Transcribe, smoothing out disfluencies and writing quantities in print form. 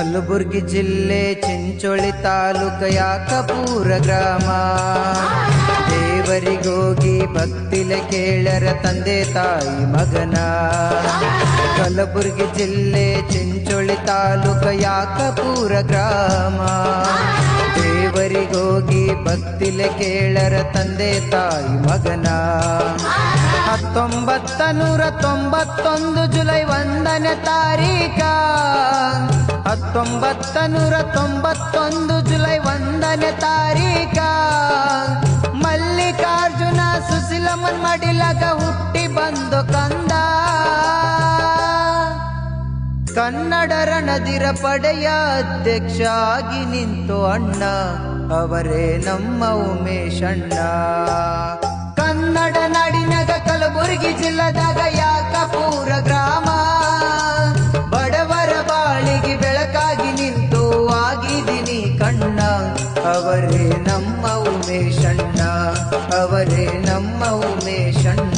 ಕಲಬುರ್ಗಿ ಜಿಲ್ಲೆ ಚಿಂಚೋಳಿ ತಾಲೂಕ ಯಾಕಪೂರ ಗ್ರಾಮ. ದೇವರಿಗೋಗಿ ಭಕ್ತಿಲೆ ಕೇಳರ ತಂದೆ ತಾಯಿ ಮಗನ. ಕಲಬುರ್ಗಿ ಜಿಲ್ಲೆ ಚಿಂಚೋಳಿ ತಾಲೂಕ ಯಾಕಪೂರ ಗ್ರಾಮ. ದೇವರಿಗೋಗಿ ಭಕ್ತಿಲೆ ಕೇಳರ ತಂದೆ ತಾಯಿ ಮಗನ. 1991 ಜುಲೈ 1ನೇ ತಾರೀಖ. 1991 ಜುಲೈ 1ನೇ ತಾರೀಖ. ಮಲ್ಲಿಕಾರ್ಜುನ ಸುಶೀಲಮ್ಮನ್ ಮಡಿಲಗ ಹುಟ್ಟಿ ಬಂದು ಕಂದ. ಕನ್ನಡ ರಣದಿರ ಪಡೆಯ ಅಧ್ಯಕ್ಷ ಆಗಿ ನಿಂತು ಅಣ್ಣ, ಅವರೇ ನಮ್ಮ ಉಮೇಶಣ್ಣ. ಕನ್ನಡ ನಾಡಿನಾಗ ಕಲಬುರ್ಗಿ ಜಿಲ್ಲದಾಗ ಯಾಕಪೂರ ಗ್ರಾಮ. ಬಡವರ ಬಾಳಿಗೆ ಬೆಳಕಾಗಿ ನಿಂತು ಆಗಿದ್ದೀನಿ ಕಣ್ಣ, ಅವರೇ ನಮ್ಮ ಉಮೇಶಣ್ಣ, ಅವರೇ ನಮ್ಮ ಉಮೇಶಣ್ಣ.